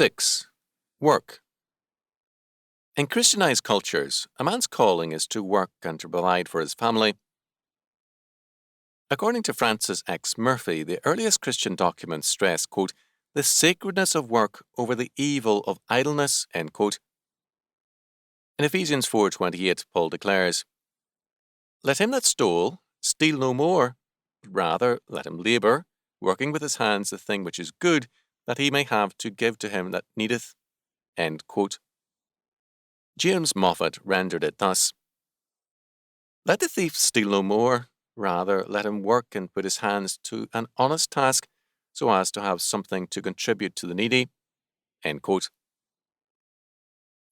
6. Work. In Christianized cultures, a man's calling is to work and to provide for his family. According to Francis X. Murphy, the earliest Christian documents stress, quote, the sacredness of work over the evil of idleness, end quote. In Ephesians 4:28, Paul declares, let him that stole steal no more, but rather let him labour, working with his hands the thing which is good, that he may have to give to him that needeth, end quote. James Moffat rendered it thus, let the thief steal no more, rather let him work and put his hands to an honest task, so as to have something to contribute to the needy, end quote.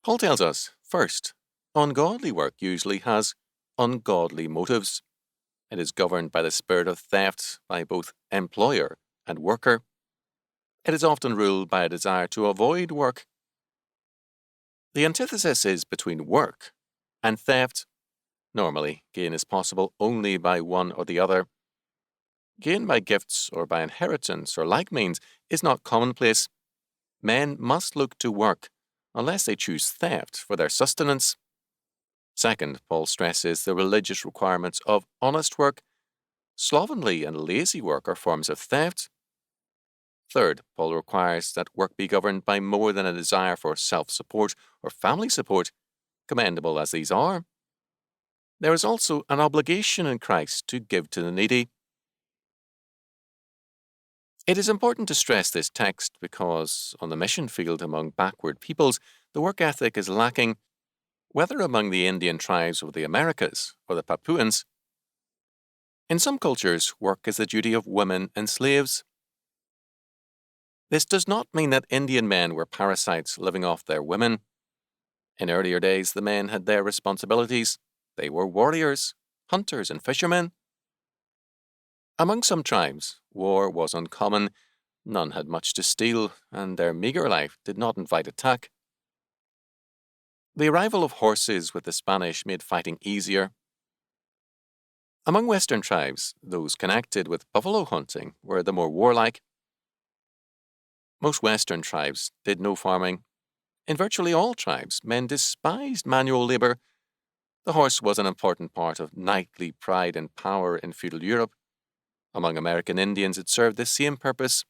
Paul tells us, first, ungodly work usually has ungodly motives. It is governed by the spirit of theft by both employer and worker. It is often ruled by a desire to avoid work. The antithesis is between work and theft. Normally, gain is possible only by one or the other. Gain by gifts or by inheritance or like means is not commonplace. Men must look to work unless they choose theft for their sustenance. Second, Paul stresses the religious requirements of honest work. Slovenly and lazy work are forms of theft. Third, Paul requires that work be governed by more than a desire for self-support or family support, commendable as these are. There is also an obligation in Christ to give to the needy. It is important to stress this text because, on the mission field among backward peoples, the work ethic is lacking, whether among the Indian tribes of the Americas or the Papuans. In some cultures, work is the duty of women and slaves. This does not mean that Indian men were parasites living off their women. In earlier days, the men had their responsibilities. They were warriors, hunters, and fishermen. Among some tribes, war was uncommon. None had much to steal, and their meagre life did not invite attack. The arrival of horses with the Spanish made fighting easier. Among Western tribes, those connected with buffalo hunting were the more warlike. Most Western tribes did no farming. In virtually all tribes, men despised manual labour. The horse was an important part of knightly pride and power in feudal Europe. Among American Indians, it served the same purpose.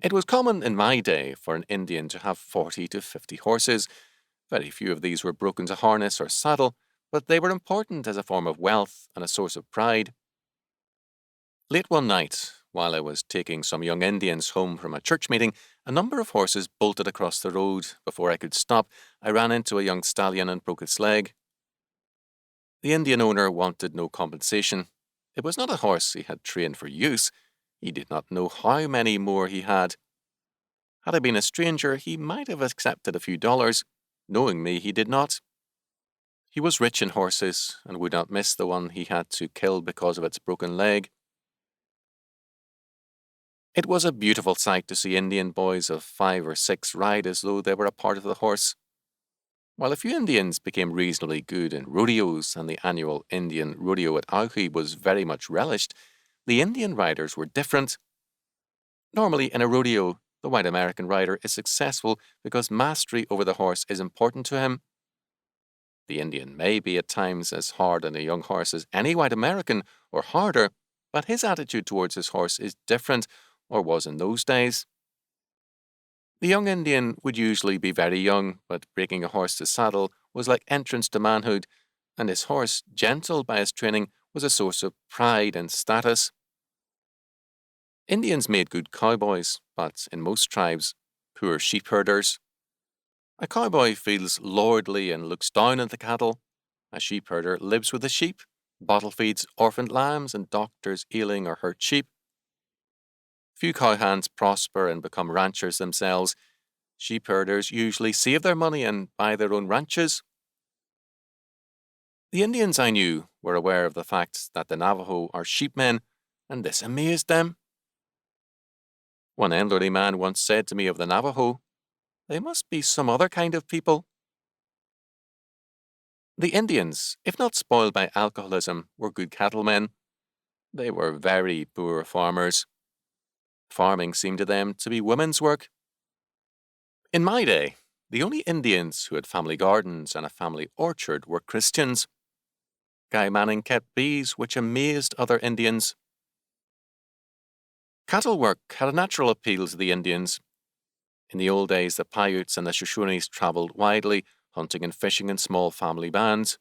It was common in my day for an Indian to have 40 to 50 horses. Very few of these were broken to harness or saddle, but they were important as a form of wealth and a source of pride. Late one night, while I was taking some young Indians home from a church meeting, a number of horses bolted across the road. Before I could stop, I ran into a young stallion and broke its leg. The Indian owner wanted no compensation. It was not a horse he had trained for use. He did not know how many more he had. Had I been a stranger, he might have accepted a few dollars. Knowing me, he did not. He was rich in horses and would not miss the one he had to kill because of its broken leg. It was a beautiful sight to see Indian boys of 5 or 6 ride as though they were a part of the horse. While a few Indians became reasonably good in rodeos and the annual Indian rodeo at Auchie was very much relished, the Indian riders were different. Normally in a rodeo, the white American rider is successful because mastery over the horse is important to him. The Indian may be at times as hard on a young horse as any white American, or harder, but his attitude towards his horse is different, or was in those days. The young Indian would usually be very young, but breaking a horse to saddle was like entrance to manhood, and his horse, gentle by his training, was a source of pride and status. Indians made good cowboys, but in most tribes, poor sheep herders. A cowboy feels lordly and looks down at the cattle. A sheep herder lives with the sheep, bottle feeds orphaned lambs, and doctors ailing or hurt sheep. Few cowhands prosper and become ranchers themselves. Sheep herders usually save their money and buy their own ranches. The Indians I knew were aware of the fact that the Navajo are sheepmen, and this amazed them. One elderly man once said to me of the Navajo, "They must be some other kind of people." The Indians, if not spoiled by alcoholism, were good cattlemen. They were very poor farmers. Farming seemed to them to be women's work. In my day, the only Indians who had family gardens and a family orchard were Christians. Guy Manning kept bees, which amazed other Indians. Cattle work had a natural appeal to the Indians. In the old days, the Paiutes and the Shoshones travelled widely, hunting and fishing in small family bands.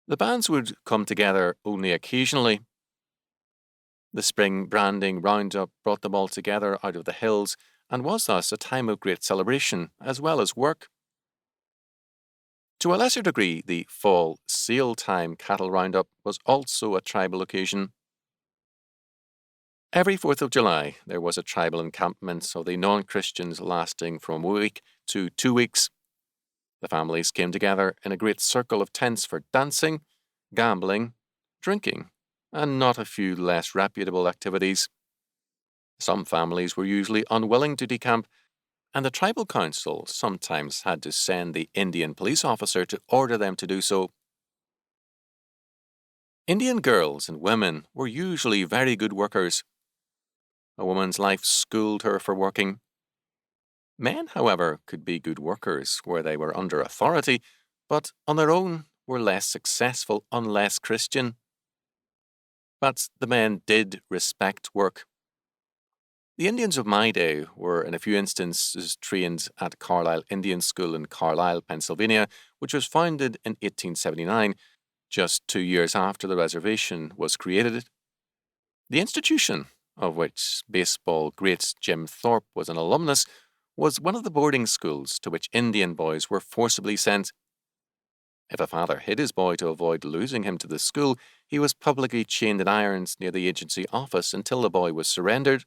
The bands would come together only occasionally. The spring branding roundup brought them all together out of the hills and was thus a time of great celebration as well as work. To a lesser degree, the fall sale time cattle roundup was also a tribal occasion. Every 4th of July, there was a tribal encampment of the non-Christians lasting from a week to 2 weeks. The families came together in a great circle of tents for dancing, gambling, drinking, and not a few less reputable activities. Some families were usually unwilling to decamp, and the tribal council sometimes had to send the Indian police officer to order them to do so. Indian girls and women were usually very good workers. A woman's life schooled her for working. Men, however, could be good workers where they were under authority, but on their own were less successful unless Christian. But the men did respect work. The Indians of my day were, in a few instances, trained at Carlisle Indian School in Carlisle, Pennsylvania, which was founded in 1879, just 2 years after the reservation was created. The institution, of which baseball great Jim Thorpe was an alumnus, was one of the boarding schools to which Indian boys were forcibly sent. If a father hid his boy to avoid losing him to the school, he was publicly chained in irons near the agency office until the boy was surrendered.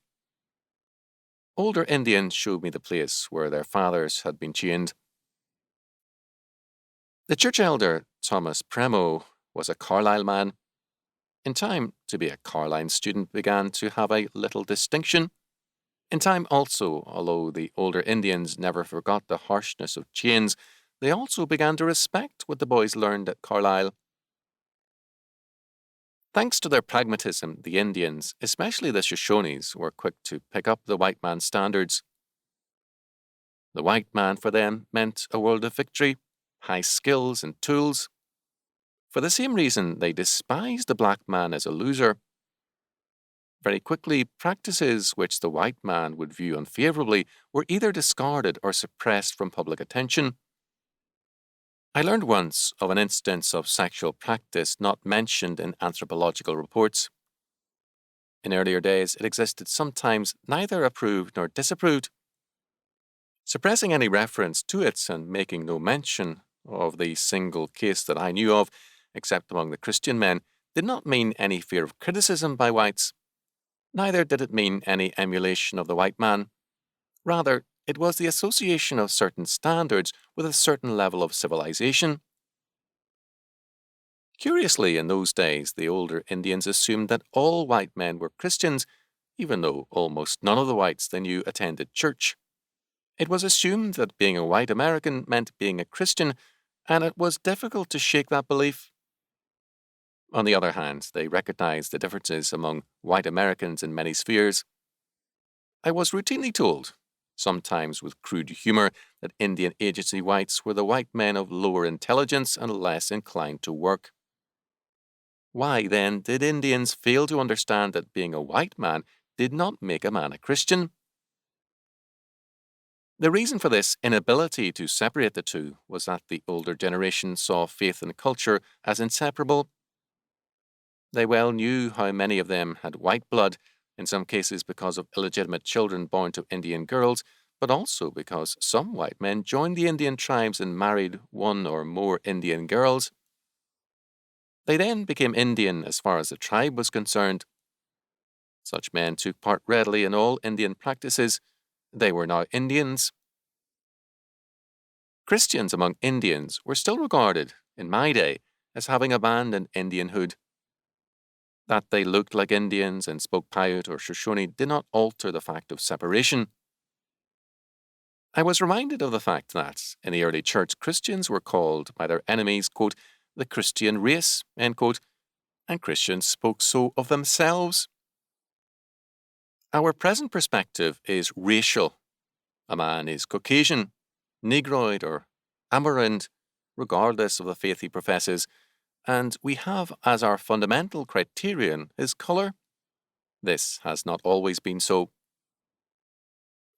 Older Indians showed me the place where their fathers had been chained. The church elder, Thomas Premo, was a Carlisle man. In time, to be a Carlisle student began to have a little distinction. In time also, although the older Indians never forgot the harshness of chains, they also began to respect what the boys learned at Carlisle. Thanks to their pragmatism, the Indians, especially the Shoshones, were quick to pick up the white man's standards. The white man for them meant a world of victory, high skills and tools. For the same reason, they despised the black man as a loser. Very quickly, practices which the white man would view unfavorably were either discarded or suppressed from public attention. I learned once of an instance of sexual practice not mentioned in anthropological reports. In earlier days, it existed sometimes neither approved nor disapproved. Suppressing any reference to it and making no mention of the single case that I knew of, except among the Christian men, did not mean any fear of criticism by whites. Neither did it mean any emulation of the white man. Rather, it was the association of certain standards with a certain level of civilization. Curiously, in those days, the older Indians assumed that all white men were Christians, even though almost none of the whites they knew attended church. It was assumed that being a white American meant being a Christian, and it was difficult to shake that belief. On the other hand, they recognized the differences among white Americans in many spheres. I was routinely told, sometimes with crude humor, that Indian agency whites were the white men of lower intelligence and less inclined to work. Why, then, did Indians fail to understand that being a white man did not make a man a Christian? The reason for this inability to separate the two was that the older generation saw faith and culture as inseparable. They well knew how many of them had white blood, in some cases because of illegitimate children born to Indian girls, but also because some white men joined the Indian tribes and married one or more Indian girls. They then became Indian as far as the tribe was concerned. Such men took part readily in all Indian practices. They were now Indians. Christians among Indians were still regarded, in my day, as having abandoned Indianhood. That they looked like Indians and spoke Paiute or Shoshone did not alter the fact of separation. I was reminded of the fact that, in the early church, Christians were called by their enemies, quote, the Christian race, end quote, and Christians spoke so of themselves. Our present perspective is racial. A man is Caucasian, Negroid, or Amerindian, regardless of the faith he professes, and we have as our fundamental criterion his colour. This has not always been so.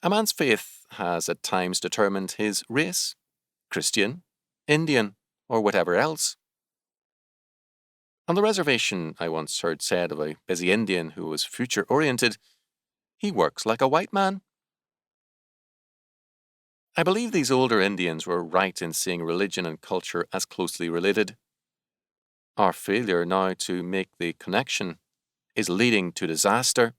A man's faith has at times determined his race, Christian, Indian, or whatever else. On the reservation, I once heard said of a busy Indian who was future-oriented, "He works like a white man." I believe these older Indians were right in seeing religion and culture as closely related. Our failure now to make the connection is leading to disaster.